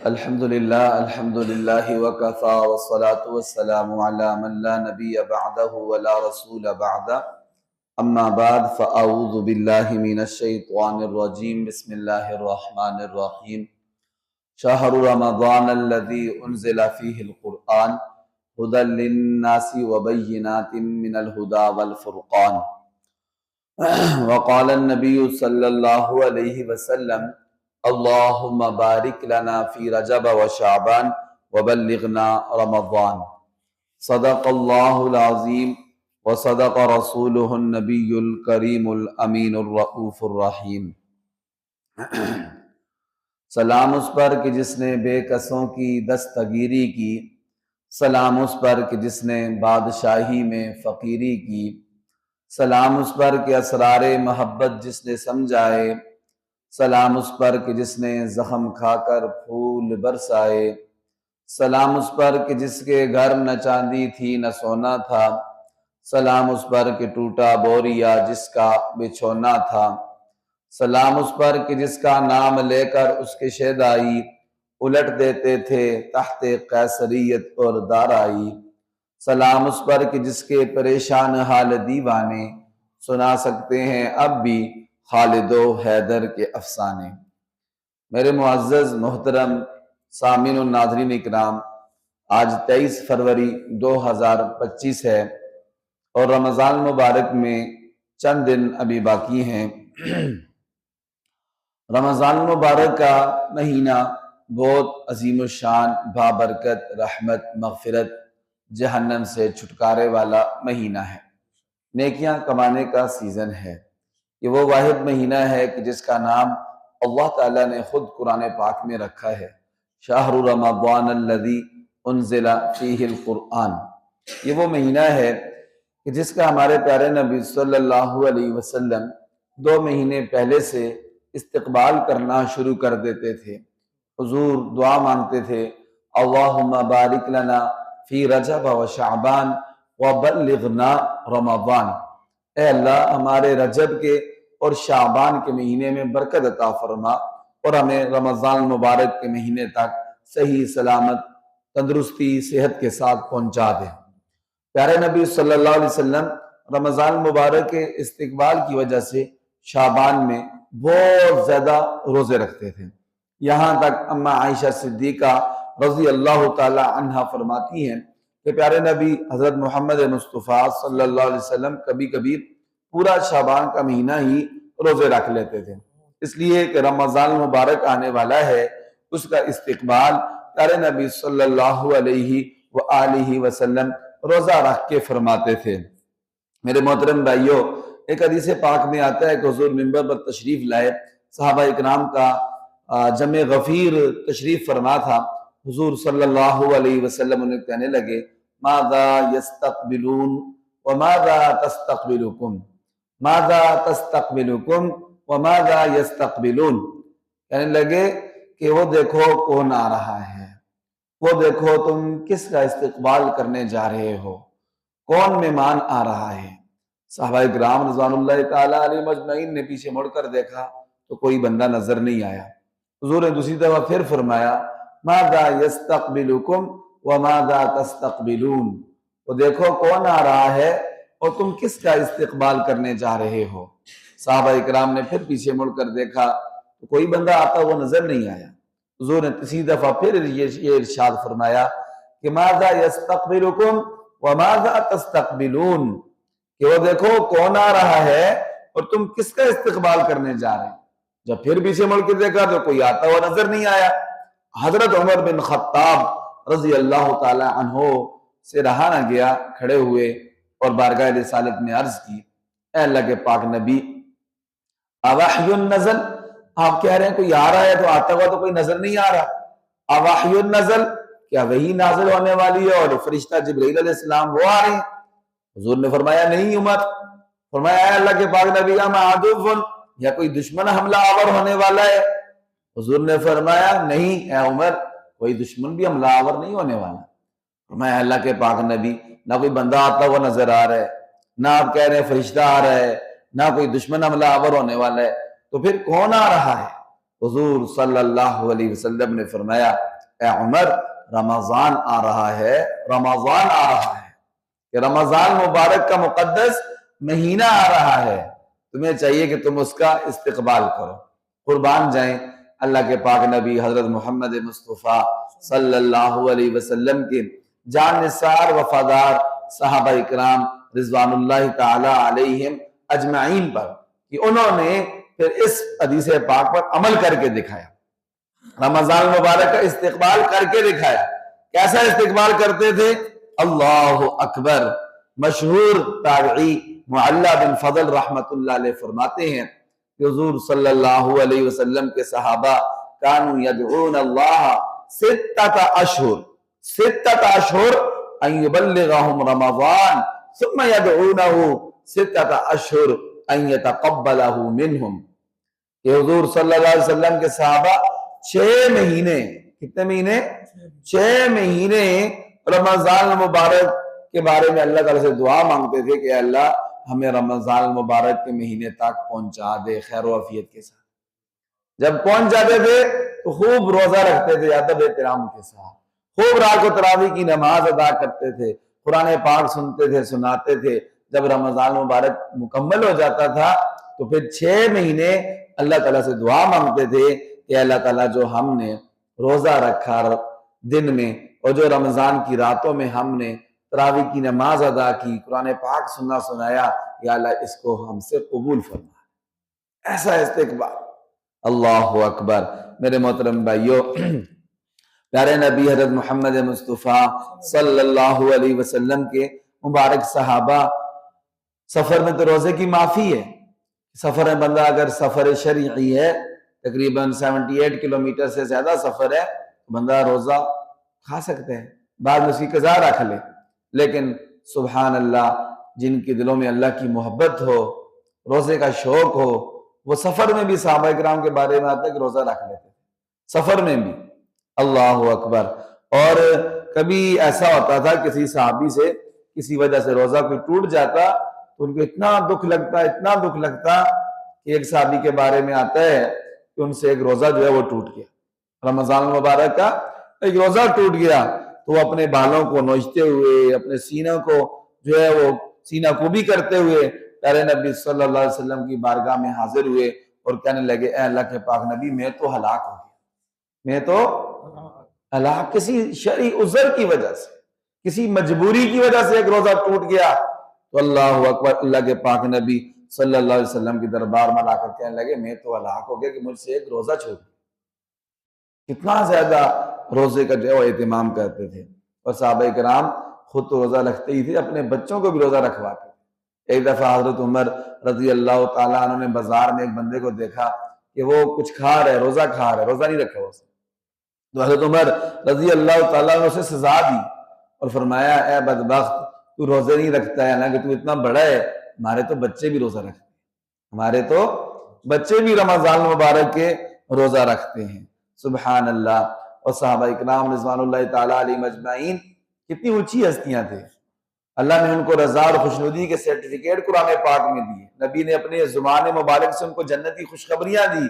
الحمد للہ وکفا والصلاة والسلام علی من لا نبی بعدہ ولا رسول بعدہ اما بعد فاعوذ باللہ من الشیطان الرجیم بسم اللہ الرحمن الرحیم شہر رمضان الذی انزل فیہ القرآن ہدی للناس وبینات من الہدی والفرقان وقال النبی صلی اللہ علیہ وسلم اللہم بارک لنا فی رجب و شعبان وبلغنا رمضان صدق اللہ العظیم وصدق رسولہ النبی الکریم الامین الرؤوف الرحیم۔ سلام اس پر کہ جس نے بے کسوں کی دستگیری کی، سلام اس پر کہ جس نے بادشاہی میں فقیری کی، سلام اس پر کہ اسرار محبت جس نے سمجھائے، سلام اس پر کہ جس نے زخم کھا کر پھول برسائے، سلام اس پر کہ جس کے گھر نہ چاندی تھی نہ سونا تھا، سلام اس پر کہ ٹوٹا بوریا جس کا بچھونا تھا، سلام اس پر کہ جس کا نام لے کر اس کے شیدائی الٹ دیتے تھے تحت قیصریت اور دارائی، سلام اس پر کہ جس کے پریشان حال دیوانے سنا سکتے ہیں اب بھی خالد و حیدر کے افسانے۔ میرے معزز محترم سامعین و ناظرین اکرام، آج 23 فروری 2025 ہے اور رمضان مبارک میں چند دن ابھی باقی ہیں۔ رمضان مبارک کا مہینہ بہت عظیم الشان، بابرکت، رحمت، مغفرت، جہنم سے چھٹکارے والا مہینہ ہے، نیکیاں کمانے کا سیزن ہے۔ یہ وہ واحد مہینہ ہے کہ جس کا نام اللہ تعالیٰ نے خود قرآن پاک میں رکھا ہے، شہر رمضان الذی انزل فیہ القرآن۔ یہ وہ مہینہ ہے کہ جس کا ہمارے پیارے نبی صلی اللہ علیہ وسلم 2 مہینے پہلے سے استقبال کرنا شروع کر دیتے تھے۔ حضور دعا مانگتے تھے، اللہم بارک لنا فی رجب و شعبان وبلغنا رمضان، اے اللہ ہمارے رجب کے اور شعبان کے مہینے میں برکت عطا فرما اور ہمیں رمضان مبارک کے مہینے تک صحیح سلامت تندرستی صحت کے ساتھ پہنچا دے۔ پیارے نبی صلی اللہ علیہ وسلم رمضان مبارک کے استقبال کی وجہ سے شعبان میں بہت زیادہ روزے رکھتے تھے، یہاں تک اماں عائشہ صدیقہ رضی اللہ تعالی عنہا فرماتی ہیں کہ پیارے نبی حضرت محمد مصطفیٰ صلی اللہ علیہ وسلم کبھی کبھی پورا شعبان کا مہینہ ہی روزے رکھ لیتے تھے، اس لیے کہ رمضان مبارک آنے والا ہے، اس کا استقبال پیارے نبی صلی اللہ علیہ وآلہ وسلم روزہ رکھ کے فرماتے تھے۔ میرے محترم بھائیوں، ایک حدیث پاک میں آتا ہے کہ حضور منبر پر تشریف لائے، صحابہ اکرام کا جمع غفیر تشریف فرما تھا، حضور صلی اللہ علیہ وسلم انہیں کہنے لگے، ماذا یستقبلون وماذا تستقبلکم، ماذا تستقبلکم وماذا یستقبلون، کہنے لگے کہ وہ دیکھو کون آ رہا ہے، وہ دیکھو تم کس کا استقبال کرنے جا رہے ہو، کون مہمان آ رہا ہے۔ صحابہ اکرام رضوان اللہ تعالیٰ علیہ مجمعین نے پیچھے مڑ کر دیکھا تو کوئی بندہ نظر نہیں آیا۔ حضور نے دوسری دفعہ پھر فرمایا، ماذا یستقبلکم وماذا تستقبلون، وہ دیکھو کون آ رہا ہے اور تم کس کا استقبال کرنے جا رہے ہو۔ صحابہ اکرام نے پھر پیچھے مڑ کر دیکھا تو کوئی بندہ آتا وہ نظر نہیں آیا۔ حضور نے تیسری دفعہ پھر یہ ارشاد فرمایا کہ ماذا یستقبلکم وماذا تستقبلون، کہ وہ دیکھو کون آ رہا ہے اور تم کس کا استقبال کرنے جا رہے ہیں۔ جب پھر پیچھے مڑ کے دیکھا تو کوئی آتا ہوا نظر نہیں آیا۔ حضرت عمر بن خطاب رضی اللہ تعالی عنہ سے رہا نہ گیا، کھڑے ہوئے اور بارگاہ رسالت میں عرض کی، اے اللہ کے پاک نبی، اوحی نزل، آپ کہہ رہے ہیں کوئی آ رہا ہے تو آتا ہوا تو کوئی نظر نہیں آ رہا، اوحی نزل، کیا وہی نازل ہونے والی ہے اور فرشتہ جبرائیل علیہ السلام وہ آ رہے ہیں؟ حضور نے فرمایا نہیں عمر، فرمایا اے اللہ کے پاک نبی، ام عدو، یا کوئی دشمن حملہ آور ہونے والا ہے؟ حضور نے فرمایا نہیں اے عمر، کوئی دشمن بھی حملہ آور نہیں ہونے والا۔ فرمایا اللہ کے پاک نبی، نہ کوئی بندہ آتا ہوا نظر آ رہا ہے، نہ آپ کہہ رہے ہیں فرشتہ آ رہا ہے، نہ کوئی دشمن حملہ آور ہونے والا ہے، تو پھر کون آ رہا ہے؟ حضور صلی اللہ علیہ وسلم نے فرمایا اے عمر رمضان آ رہا ہے، رمضان آ رہا ہے، کہ رمضان مبارک کا مقدس مہینہ آ رہا ہے، تمہیں چاہیے کہ تم اس کا استقبال کرو۔ قربان جائیں اللہ کے پاک نبی حضرت محمد مصطفیٰ صلی اللہ علیہ وسلم کے جان نثار وفادار صحابہ اکرام رضوان اللہ تعالی علیہم اجمعین پر، کہ انہوں نے پھر اس حدیث پاک پر عمل کر کے دکھایا، رمضان مبارک کا استقبال کر کے دکھایا۔ کیسا استقبال کرتے تھے؟ اللہ اکبر۔ مشہور تابعی معلّہ بن فضل رحمت اللہ علیہ فرماتے ہیں کہ حضور صلی اللہ علیہ وسلم کے صحابہ کانوا یدعون اللہ ستۃ اشہر ان یبلغہم رمضان ثم یدعونہ ستۃ اشہر ان یتقبلہ منہم، کہ حضور صلی اللہ علیہ وسلم کے صحابہ 6 مہینے، کتنے مہینے؟ 6 مہینے رمضان المبارک کے بارے میں اللہ تعالیٰ سے دعا مانگتے تھے کہ اللہ ہمیں رمضان المبارک کے مہینے تک پہنچا دے خیر و عافیت کے ساتھ۔ جب پہنچ جاتے تھے تو خوب روزہ رکھتے تھے ادب احترام کے ساتھ، خوب رات و تراویح کی نماز ادا کرتے تھے، قرآن پاک سنتے تھے، سناتے تھے۔ جب رمضان المبارک مکمل ہو جاتا تھا تو پھر 6 مہینے اللہ تعالیٰ سے دعا مانگتے تھے کہ اللہ تعالیٰ جو ہم نے روزہ رکھا دن میں اور جو رمضان کی راتوں میں ہم نے تراویح کی نماز ادا کی، قرآن پاک سنایا، یا اللہ اس کو ہم سے قبول فرما۔ ایسا استقبال، اللہ اکبر۔ میرے محترم بھائیو، پیارے نبی حضرت محمد مصطفیٰ صلی اللہ علیہ وسلم کے مبارک صحابہ، سفر میں تو روزے کی معافی ہے، سفر میں بندہ اگر سفر شرعی ہے تقریباً 78 کلومیٹر سے زیادہ سفر ہے تو بندہ روزہ کھا سکتے ہیں، بعد میں اس کی قضا رکھ لے، لیکن سبحان اللہ جن کے دلوں میں اللہ کی محبت ہو، روزے کا شوق ہو، وہ سفر میں بھی صحابہ کرام کے بارے میں آتا ہے کہ روزہ رکھ لیتے تھے سفر میں بھی، اللہ اکبر۔ اور کبھی ایسا ہوتا تھا کسی صحابی سے کسی وجہ سے روزہ کوئی ٹوٹ جاتا تو ان کو اتنا دکھ لگتا کہ ایک صحابی کے بارے میں آتا ہے کہ ان سے ایک روزہ جو ہے وہ ٹوٹ گیا، رمضان المبارک کا ایک روزہ ٹوٹ گیا، تو وہ اپنے بالوں کو نوچتے ہوئے، اپنے سینہ کو جو ہے وہ سینہ کوبی کرتے ہوئے پیارے نبی صلی اللہ علیہ وسلم کی بارگاہ میں حاضر ہوئے اور کہنے لگے اے اللہ کے پاک نبی میں تو ہلاک ہو گیا، میں تو ہلاک، کسی شرعی عذر کی وجہ سے، کسی مجبوری کی وجہ سے ایک روزہ ٹوٹ گیا، تو اللہ اکبر، اللہ کے پاک نبی صلی اللہ علیہ وسلم کی دربار میں لا کر کہنے لگے میں تو ہلاک ہو گیا کہ مجھ سے ایک روزہ چھوٹ گیا۔ کتنا زیادہ روزے کا جو ہے وہ اہتمام کرتے تھے، اور صحابہ کرام خود تو روزہ رکھتے ہی تھے، اپنے بچوں کو بھی روزہ رکھواتے تھے۔ ایک دفعہ حضرت عمر رضی اللہ تعالیٰ عنہ نے بازار میں ایک بندے کو دیکھا کہ وہ کچھ کھا رہا ہے، روزہ نہیں رکھا اس نے، تو حضرت عمر رضی اللہ تعالیٰ عنہ اسے سزا دی اور فرمایا اے بدبخت، تو روزے نہیں رکھتا ہے، حالانکہ تو اتنا بڑا ہے، ہمارے تو بچے بھی روزہ رکھتے ہیں، ہمارے تو بچے بھی رمضان مبارک کے روزہ رکھتے ہیں، سبحان اللہ۔ اور صحابہ اکرام رضوان اللہ تعالیٰ علیہ مجمعین کتنی اونچی ہستیاں تھے، اللہ نے ان کو رضا اور خوشنودی کے سرٹیفکیٹ قرآن پاک میں دیے، نبی نے اپنے زبان مبارک سے ان کو جنتی خوشخبریاں دی